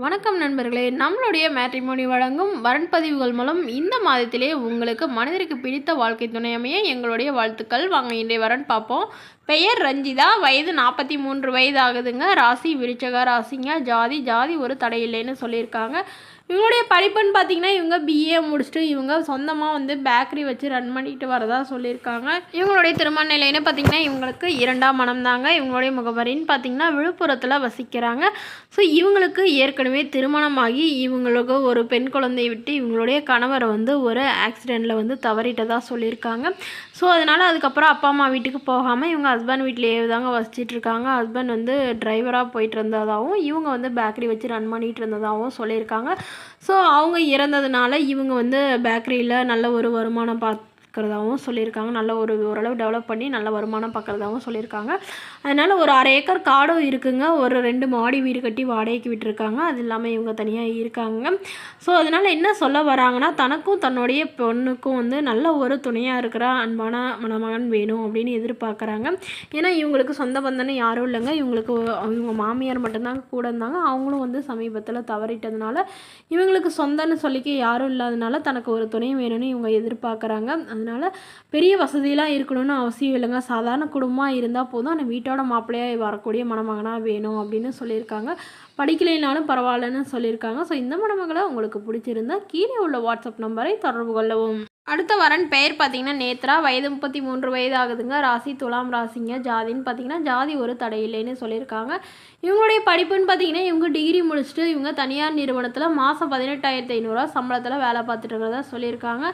வணக்கம் நண்பர்களே, நம்மளுடைய மேட்ரிமோனி வழங்கும் வரன் பதிவுகள் மூலம் இந்த மாதத்திலே உங்களுக்கு மனிதருக்கு பிடித்த வாழ்க்கை துணை அமைய எங்களுடைய வாழ்த்துக்கள். வாங்க இன்றைய வரன் பார்ப்போம். பெயர் ரஞ்சிதா, வயது 43 வயது ஆகுதுங்க. ராசி விருச்சக ராசிங்க. ஜாதி ஒரு தடையில்லைன்னு சொல்லியிருக்காங்க. இவங்களுடைய படிப்புன்னு பார்த்தீங்கன்னா, இவங்க பிஏ முடிச்சுட்டு இவங்க சொந்தமாக பேக்கரி வச்சு ரன் பண்ணிட்டு வரதா சொல்லியிருக்காங்க. இவங்களுடைய திருமண நிலைன்னு பார்த்தீங்கன்னா, இவங்களுக்கு 2ஆம் மனம் தாங்க. இவங்களுடைய முகவரின்னு பார்த்தீங்கன்னா, விழுப்புரத்தில் வசிக்கிறாங்க. ஸோ இவங்களுக்கு ஏற்கனவே திருமணமாகி இவங்களுக்கு ஒரு பெண் குழந்தையை விட்டு இவங்களுடைய கணவரை ஒரு ஆக்சிடெண்ட்டில் தவறிட்டதாக சொல்லியிருக்காங்க. ஸோ அதனால் அதுக்கப்புறம் அப்பா அம்மா வீட்டுக்கு போகாமல் இவங்க ஹஸ்பண்ட் வீட்டிலேயே தாங்க வசிச்சிட்ருக்காங்க. ஹஸ்பண்ட் டிரைவராக போயிட்டு இருந்ததாகவும் இவங்க பேக்கரி வச்சு ரன் பண்ணிகிட்டு இருந்ததாகவும் சொல்லியிருக்காங்க. ஸோ அவங்க இறந்ததுனால இவங்க பேக்கரியில் நல்ல ஒரு வருமானம் பார்க்குறதாகவும் சொல்லியிருக்காங்க. நல்ல ஓரளவு டெவலப் பண்ணி நல்ல வருமானம் பார்க்குறதாகவும் சொல்லியிருக்காங்க. அதனால் ஒரு 1/2 ஏக்கர் காடும் இருக்குங்க. ஒரு 2 மாடி வீடு கட்டி வாடகைக்கு விட்டுருக்காங்க. அது இல்லாமல் இவங்க தனியாக இருக்காங்க. ஸோ அதனால் என்ன சொல்ல வராங்கன்னா, தனக்கும் தன்னுடைய பொண்ணுக்கும் நல்ல ஒரு துணையாக இருக்கிற அன்பான மணமகன் வேணும் அப்படின்னு எதிர்பார்க்குறாங்க. ஏன்னா இவங்களுக்கு சொந்த பந்தன்னு யாரும் இல்லைங்க. இவங்க மாமியார் மட்டும்தான் கூட இருந்தாங்க. அவங்களும் சமீபத்தில் தவறிட்டதுனால இவங்களுக்கு சொந்தன்னு சொல்லிக்க யாரும் இல்லாதனால தனக்கு ஒரு துணை வேணும்னு இவங்க எதிர்பார்க்குறாங்க. அதனால் பெரிய வசதியெலாம் இருக்கணும்னு அவசியம் இல்லைங்க. சாதாரண குடும்பமாக இருந்தால் போதும். ஆனால் வீட்டோட மாப்பிள்ளையாக வரக்கூடிய மணமகனாக வேணும் அப்படின்னு சொல்லியிருக்காங்க. படிக்கலைனாலும் பரவாயில்லன்னு சொல்லியிருக்காங்க. ஸோ இந்த மணமகளை உங்களுக்கு பிடிச்சிருந்தா கீழே உள்ள வாட்ஸ்அப் நம்பரை தொடர்பு கொள்ளவும். அடுத்த வரன் பெயர் பார்த்தீங்கன்னா நேத்ரா, வயது 33 வயது ஆகுதுங்க. ராசி துலாம் ராசிங்க. ஜாதின்னு பார்த்தீங்கன்னா ஜாதி ஒரு தடையில்லைன்னு சொல்லியிருக்காங்க. இவங்களுடைய படிப்புன்னு பார்த்தீங்கன்னா இவங்க டிகிரி முடிச்சுட்டு இவங்க தனியார் நிறுவனத்தில் மாதம் 18,500 சம்பளத்தில் வேலை பார்த்துட்டு இருக்கிறதா சொல்லியிருக்காங்க.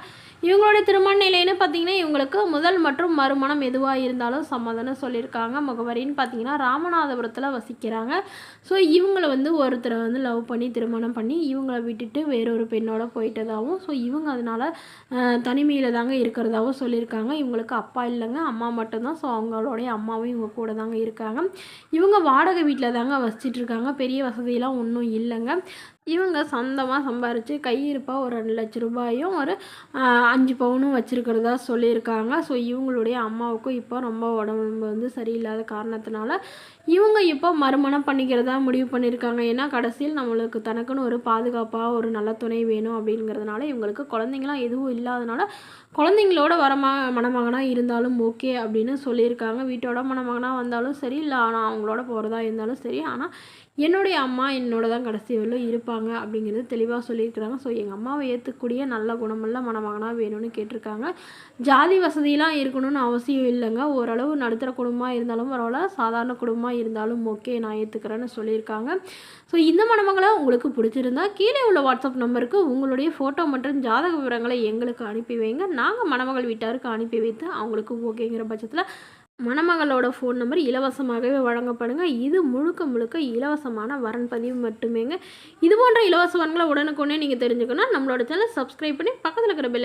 இவங்களுடைய திருமண நிலைன்னு பார்த்தீங்கன்னா இவங்களுக்கு முதல் மற்றும் மறுமணம் எதுவாக இருந்தாலும் சம்மதம்னு சொல்லியிருக்காங்க. முகவரின்னு பார்த்தீங்கன்னா ராமநாதபுரத்தில் வசிக்கிறாங்க. ஸோ இவங்களை ஒருத்தரை லவ் பண்ணி திருமணம் பண்ணி இவங்களை விட்டுட்டு வேறொரு பெண்ணோட போயிட்டதாகவும், ஸோ இவங்க அதனால் தனிமையில் தாங்க இருக்கிறதாகவும் சொல்லியிருக்காங்க. இவங்களுக்கு அப்பா இல்லைங்க, அம்மா மட்டும்தான். ஸோ அவங்களுடைய அம்மாவும் இவங்க கூட தாங்க இருக்காங்க. இவங்க வாடகை வீட்டில் தாங்க வசிச்சிட்ருக்காங்க. பெரிய வசதியெல்லாம் ஒன்றும் இல்லைங்க. இவங்க சொந்தமாக சம்பாரித்து கையிருப்பாக ஒரு 2 லட்ச ரூபாயும் ஒரு 5 பவுனும் வச்சுருக்கிறதா சொல்லியிருக்காங்க. ஸோ இவங்களுடைய அம்மாவுக்கும் இப்போ ரொம்ப உடம்பு சரியில்லாத காரணத்தினால இவங்க இப்போ மறுமணம் பண்ணிக்கிறதா முடிவு பண்ணியிருக்காங்க. ஏன்னா கடைசியில் நம்மளுக்கு தனக்குன்னு ஒரு பாதுகாப்பாக ஒரு நல்ல துணை வேணும் அப்படிங்கிறதுனால இவங்களுக்கு குழந்தைங்களாம் எதுவும் இல்லாதனால குழந்தைங்களோட மணமகனாக இருந்தாலும் ஓகே அப்படின்னு சொல்லியிருக்காங்க. வீட்டோட மணமகனாக வந்தாலும் சரி, இல்லை ஆனால் அவங்களோட போகிறதா இருந்தாலும் சரி, ஆனால் என்னுடைய அம்மா என்னோட தான் கடைசி வரலும் இருப்பாங்க அப்படிங்கிறது தெளிவாக சொல்லியிருக்கிறாங்க. ஸோ எங்கள் அம்மாவை ஏற்றுக்கூடிய நல்ல குணமுள்ள மணமகனாக வேணும்னு கேட்டிருக்காங்க. ஜாதி வசதியெலாம் இருக்கணும்னு அவசியம் இல்லைங்க. ஓரளவு நடுத்தர குடும்பமாக இருந்தாலும் பரவாயில்ல, சாதாரண குடும்பமாக இருந்தாலும் ஓகே நான் ஏற்றுக்கிறேன்னு சொல்லியிருக்காங்க. ஸோ இந்த மணமகளை உங்களுக்கு பிடிச்சிருந்தா கீழே உள்ள வாட்ஸ்அப் நம்பருக்கு உங்களுடைய ஃபோட்டோ மற்றும் ஜாதக விவரங்களை எங்களுக்கு அனுப்பி வைங்க. நாங்கள் மணமகள் வீட்டாருக்கு அனுப்பி வைத்து அவங்களுக்கு ஓகேங்கிற பட்சத்தில் மணமகளோட ஃபோன் நம்பர் இலவசமாகவே வழங்கப்படுங்க. இது முழுக்க இலவசமான வரன் பதிவு மட்டுமேங்க. இது போன்ற இலவச வரன்களை உடனுக்குடனே நீங்கள் தெரிஞ்சுக்கணும். நம்மளோட சேனல் சப்ஸ்கிரைப் பண்ணி பக்கத்தில் இருக்கிற பெல்